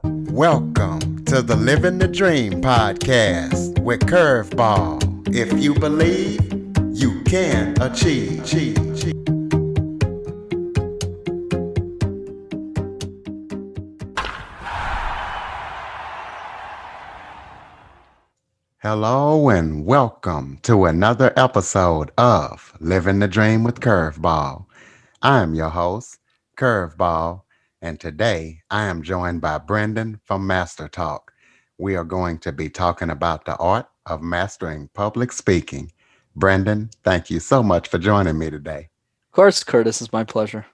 Welcome to the Living the Dream podcast with Curveball. If you believe, you can achieve. Hello and welcome to another episode of Living the Dream with Curveball. I am your host, Curveball, and today I am joined by Brendon from Master Talk. We are going to be talking about the art of mastering public speaking. Brendon, thank you so much for joining me today. Of course, Curtis, it's my pleasure.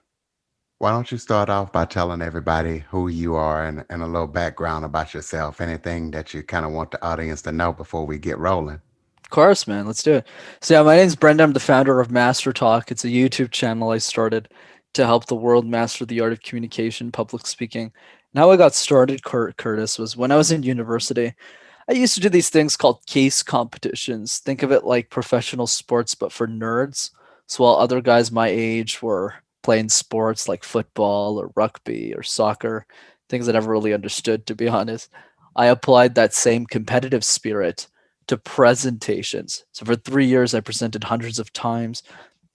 Why don't you start off by telling everybody who you are and a little background about yourself, anything that you kind of want the audience to know before we get rolling? Of course, man, let's do it. So, yeah, my name's Brendon. I'm the founder of Master Talk. It's a YouTube channel I started to help the world master the art of communication, public speaking. And how I got started, Curtis, was when I was in university. I used to do these things called case competitions. Think of it like professional sports, but for nerds. So, while other guys my age were playing sports like football or rugby or soccer, things I never really understood, to be honest, I applied that same competitive spirit to presentations. So for 3 years, I presented hundreds of times,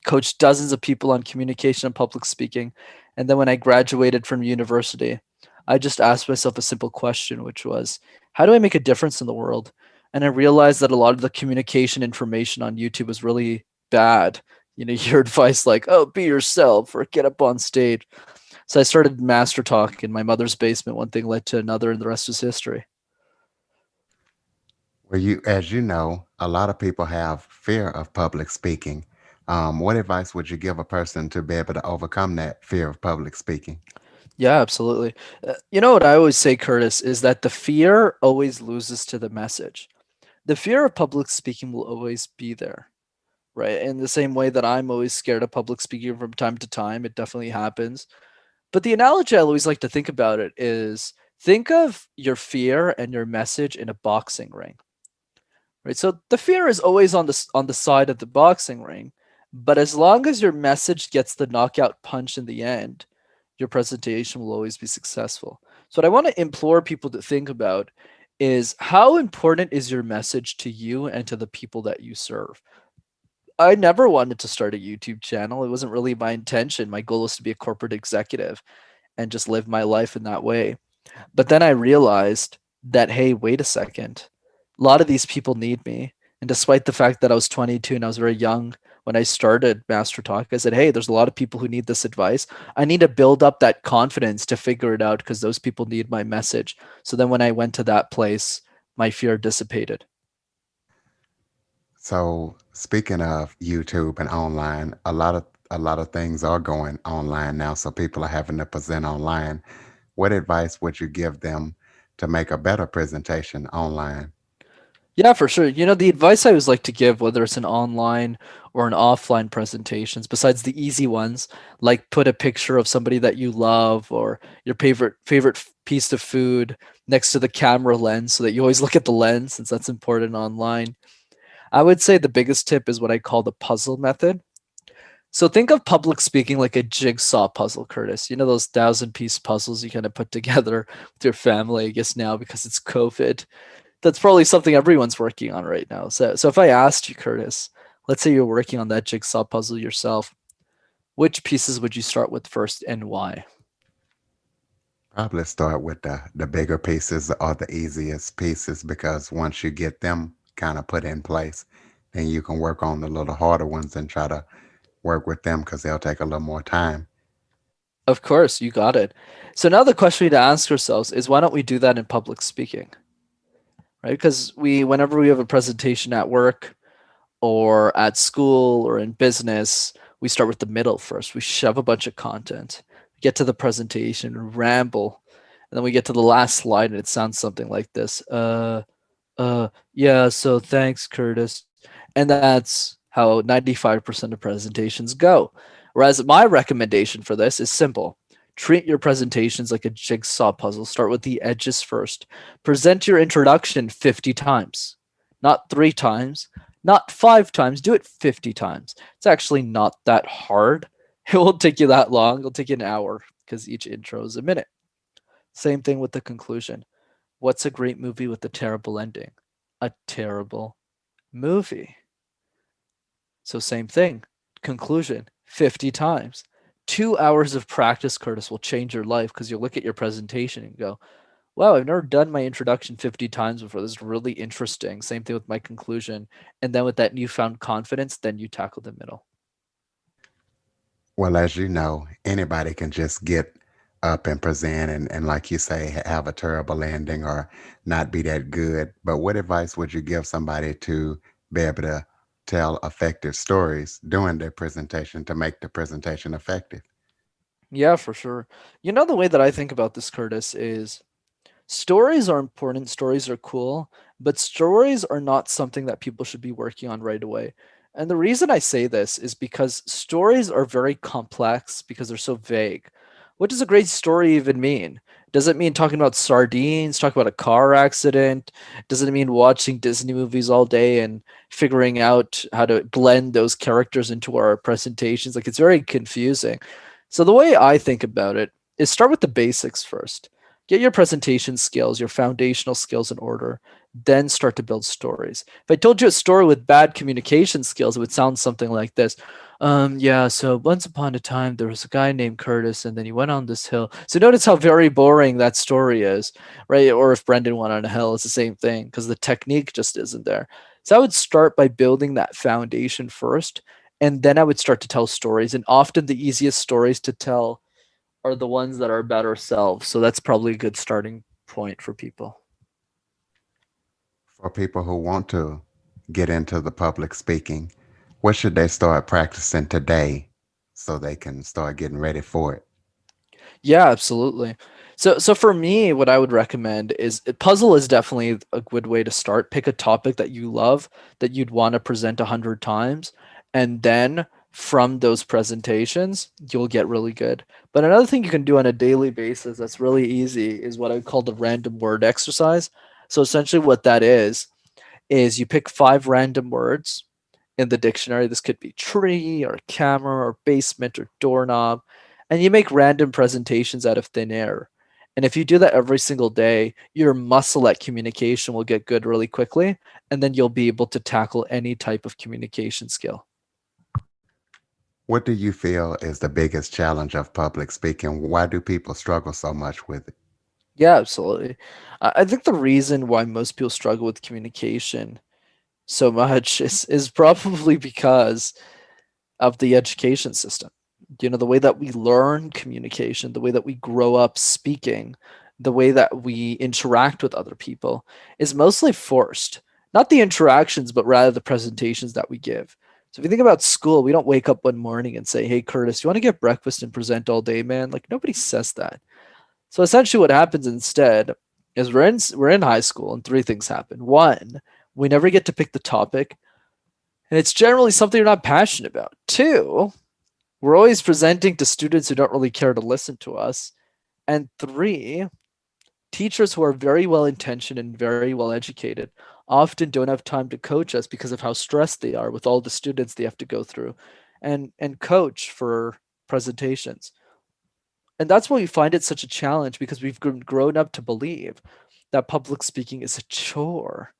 coached dozens of people on communication and public speaking. And then when I graduated from university, I just asked myself a simple question, which was, how do I make a difference in the world? And I realized that a lot of the communication information on YouTube was really bad. You know, your advice like, oh, be yourself or get up on stage. So I started Master Talk in my mother's basement. One thing led to another, and the rest was history. Well, as you know, a lot of people have fear of public speaking. What advice would you give a person to be able to overcome that fear of public speaking? Yeah, absolutely. You know what I always say, Curtis, is that the fear always loses to the message. The fear of public speaking will always be there, right? In the same way that I'm always scared of public speaking from time to time, it definitely happens. But the analogy I always like to think about it is think of your fear and your message in a boxing ring, right? So the fear is always on the side of the boxing ring, but as long as your message gets the knockout punch in the end, your presentation will always be successful. So what I want to implore people to think about is how important is your message to you and to the people that you serve. I never wanted to start a YouTube channel. It wasn't really my intention. My goal was to be a corporate executive and just live my life in that way. But then I realized that, hey, wait a second. A lot of these people need me. And despite the fact that I was 22 and I was very young when I started Master Talk, I said, hey, there's a lot of people who need this advice. I need to build up that confidence to figure it out because those people need my message. So then when I went to that place, my fear dissipated. So, speaking of YouTube and online, a lot of things are going online now, so people are having to present online. What advice would you give them to make a better presentation online? Yeah, for sure. You know, the advice I always like to give, whether it's an online or an offline presentations, besides the easy ones, like put a picture of somebody that you love or your favorite piece of food next to the camera lens so that you always look at the lens since that's important online. I would say the biggest tip is what I call the puzzle method. So think of public speaking like a jigsaw puzzle, Curtis. You know those 1,000 piece puzzles you kind of put together with your family, I guess now because it's COVID. That's probably something everyone's working on right now. So if I asked you, Curtis, let's say you're working on that jigsaw puzzle yourself, which pieces would you start with first and why? Probably start with the bigger pieces or the easiest pieces because once you get them kind of put in place, then you can work on the little harder ones and try to work with them because they'll take a little more time. Of course, you got it. So now the question we need to ask ourselves is why don't we do that in public speaking, right? Because whenever we have a presentation at work or at school or in business, we start with the middle first. We shove a bunch of content, get to the presentation, ramble, and then we get to the last slide and it sounds something like this. Yeah, so thanks, Curtis. And that's how 95% of presentations go. Whereas my recommendation for this is simple. Treat your presentations like a jigsaw puzzle. Start with the edges first. Present your introduction 50 times, not 3 times, not 5 times. Do it 50 times. It's actually not that hard. It won't take you that long. It'll take you an hour because each intro is a minute. Same thing with the conclusion. What's a great movie with a terrible ending? A terrible movie. So, same thing. Conclusion 50 times. 2 hours of practice, Curtis, will change your life because you'll look at your presentation and go, wow, I've never done my introduction 50 times before. This is really interesting. Same thing with my conclusion. And then with that newfound confidence, then you tackle the middle. Well, as you know, anybody can just get up and present and like you say, have a terrible ending or not be that good. But what advice would you give somebody to be able to tell effective stories during their presentation to make the presentation effective? Yeah, for sure. You know, the way that I think about this, Curtis, is stories are important, stories are cool, but stories are not something that people should be working on right away. And the reason I say this is because stories are very complex because they're so vague. What does a great story even mean? Does it mean talking about sardines, talking about a car accident? Does it mean watching Disney movies all day and figuring out how to blend those characters into our presentations? Like, it's very confusing. So the way I think about it is start with the basics first. Get your presentation skills, your foundational skills in order, then start to build stories. If I told you a story with bad communication skills, it would sound something like this. Yeah, so once upon a time there was a guy named Curtis and then he went on this hill. So notice how very boring that story is, right? Or if Brendon went on a hill, it's the same thing because the technique just isn't there. So I would start by building that foundation first, and then I would start to tell stories. And often the easiest stories to tell are the ones that are about ourselves. So that's probably a good starting point for people. For people who want to get into the public speaking, what should they start practicing today so they can start getting ready for it? Yeah, absolutely. So for me, what I would recommend is puzzle is definitely a good way to start. Pick a topic that you love that you'd want to present 100 times, and then from those presentations, you'll get really good. But another thing you can do on a daily basis that's really easy is what I call the random word exercise. So essentially, what that is you pick 5 random words in the dictionary. This could be tree or camera or basement or doorknob. And you make random presentations out of thin air. And if you do that every single day, your muscle at communication will get good really quickly. And then you'll be able to tackle any type of communication skill. What do you feel is the biggest challenge of public speaking? Why do people struggle so much with it? Yeah, absolutely. I think the reason why most people struggle with communication so much is probably because of the education system. You know, the way that we learn communication, the way that we grow up speaking, the way that we interact with other people is mostly forced. Not the interactions, but rather the presentations that we give. So if you think about school, we don't wake up one morning and say, "Hey, Curtis, you want to get breakfast and present all day, man?" Like nobody says that. So essentially, what happens instead is we're in high school, and 3 things happen. One, we never get to pick the topic, and it's generally something you're not passionate about. Two, we're always presenting to students who don't really care to listen to us. And three, teachers who are very well intentioned and very well educated often don't have time to coach us because of how stressed they are with all the students they have to go through and coach for presentations. And that's why we find it such a challenge because we've grown up to believe that public speaking is a chore,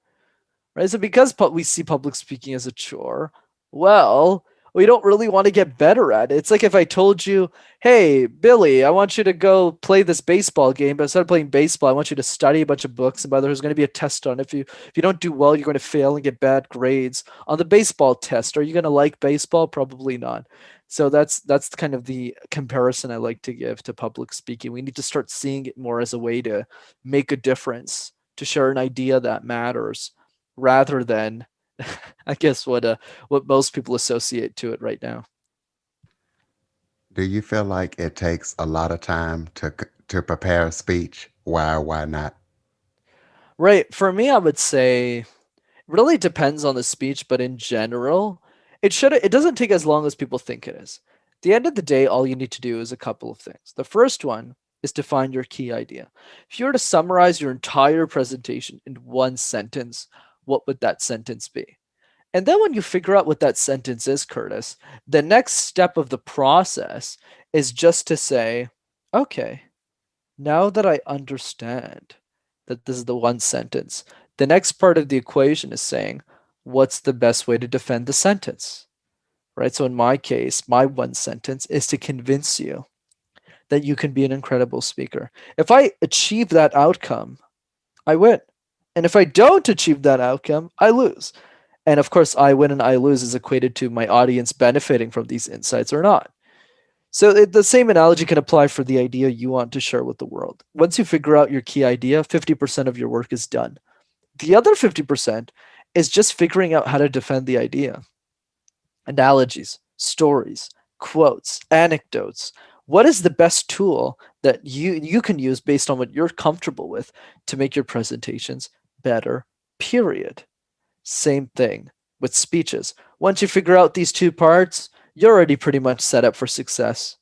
right? So because we see public speaking as a chore, well, we don't really want to get better at it. It's like if I told you, "Hey, Billy, I want you to go play this baseball game, but instead of playing baseball, I want you to study a bunch of books, and by the way, there's going to be a test on it. If you don't do well, you're going to fail and get bad grades on the baseball test. Are you going to like baseball? Probably not." So that's kind of the comparison I like to give to public speaking. We need to start seeing it more as a way to make a difference, to share an idea that matters rather than I guess what most people associate to it right now. Do you feel like it takes a lot of time to prepare a speech? Why or why not? Right. For me, I would say really depends on the speech, but in general, it doesn't take as long as people think it is. At the end of the day, all you need to do is a couple of things. The first one is to find your key idea. If you were to summarize your entire presentation in one sentence, what would that sentence be? And then when you figure out what that sentence is, Curtis, the next step of the process is just to say, okay, Now that I understand that this is the one sentence, the next part of the equation is saying, what's the best way to defend the sentence? Right? So in my case, my one sentence is to convince you that you can be an incredible speaker. If I achieve that outcome, I win. And if I don't achieve that outcome, I lose. And of course, I win and I lose is equated to my audience benefiting from these insights or not. So the same analogy can apply for the idea you want to share with the world. Once you figure out your key idea, 50% of your work is done. The other 50% is just figuring out how to defend the idea. Analogies, stories, quotes, anecdotes. What is the best tool that you can use based on what you're comfortable with to make your presentations better? Period. Same thing with speeches. Once you figure out these two parts, you're already pretty much set up for success.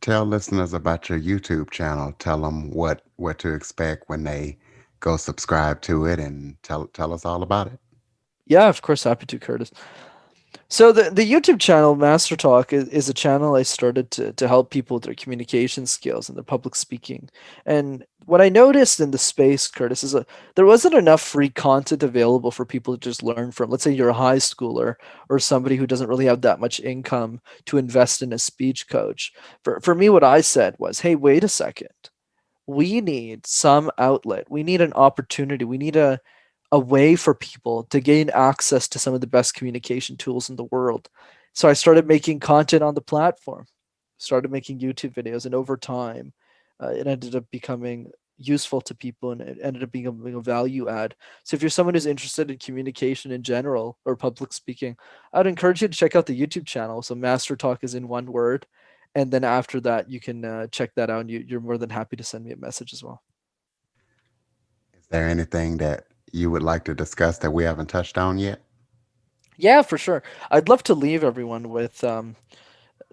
Tell listeners about your YouTube channel. Tell them what to expect when they go subscribe to it, and tell us all about it. Yeah, of course, happy to, Curtis. So the YouTube channel Master Talk is a channel I started to help people with their communication skills and their public speaking. And what I noticed in the space, Curtis, is there wasn't enough free content available for people to just learn from. Let's say you're a high schooler or somebody who doesn't really have that much income to invest in a speech coach. For me, what I said was, hey, wait a second. We need some outlet. We need an opportunity. We need a way for people to gain access to some of the best communication tools in the world. So I started making content on the platform, started making YouTube videos, and over time, it ended up becoming useful to people and it ended up becoming a value add. So if you're someone who's interested in communication in general or public speaking, I'd encourage you to check out the YouTube channel. So Master Talk is in one word. And then after that, you can check that out and you're more than happy to send me a message as well. Is there anything that you would like to discuss that we haven't touched on yet? Yeah, for sure. I'd love to leave everyone with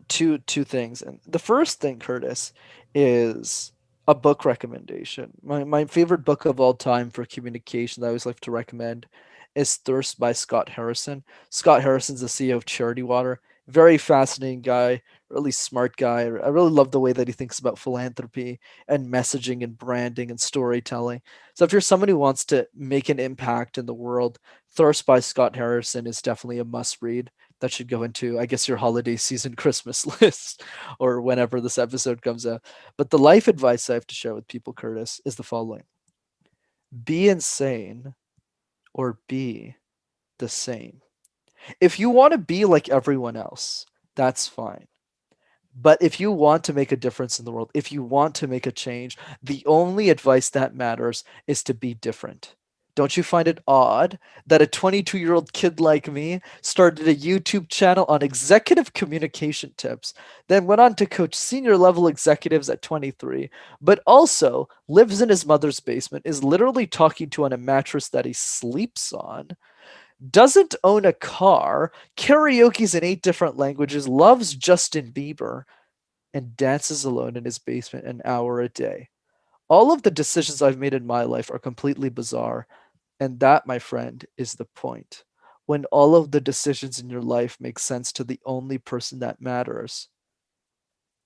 two things. And the first thing, Curtis, is a book recommendation. My favorite book of all time for communication that I always like to recommend is Thirst by Scott Harrison. Scott Harrison's the CEO of Charity Water. Very fascinating guy, really smart guy. I really love the way that he thinks about philanthropy and messaging and branding and storytelling. So if you're someone who wants to make an impact in the world, Thirst by Scott Harrison is definitely a must read that should go into, I guess, your holiday season Christmas list or whenever this episode comes out. But the life advice I have to share with people, Curtis, is the following: be insane or be the same. If you want to be like everyone else, that's fine. But if you want to make a difference in the world, if you want to make a change, the only advice that matters is to be different. Don't you find it odd that a 22-year-old kid like me started a YouTube channel on executive communication tips, then went on to coach senior level executives at 23, but also lives in his mother's basement, is literally talking to on a mattress that he sleeps on, doesn't own a car, karaoke's in 8 different languages, loves Justin Bieber, and dances alone in his basement an hour a day? All of the decisions I've made in my life are completely bizarre. And that, my friend, is the point. When all of the decisions in your life make sense to the only person that matters,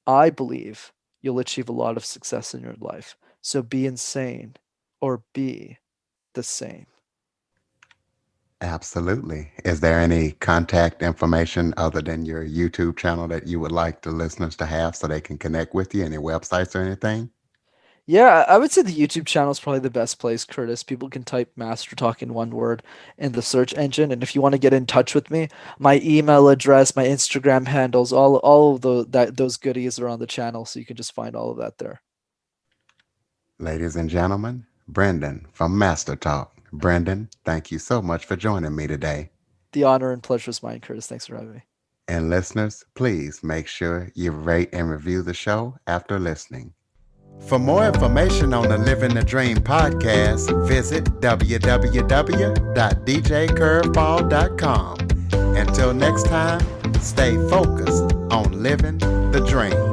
I believe you'll achieve a lot of success in your life. So be insane or be the same. Absolutely. Is there any contact information other than your YouTube channel that you would like the listeners to have so they can connect with you? Any websites or anything? Yeah, I would say the YouTube channel is probably the best place, Curtis. People can type Master Talk in one word in the search engine. And if you want to get in touch with me, my email address, my Instagram handles, all of those goodies are on the channel. So you can just find all of that there. Ladies and gentlemen, Brendon from Master Talk. Brendon, thank you so much for joining me today. The honor and pleasure is mine, Curtis. Thanks for having me. And listeners, please make sure you rate and review the show after listening. For more information on the Living the Dream podcast, visit www.djcurveball.com. Until next time, stay focused on living the dream.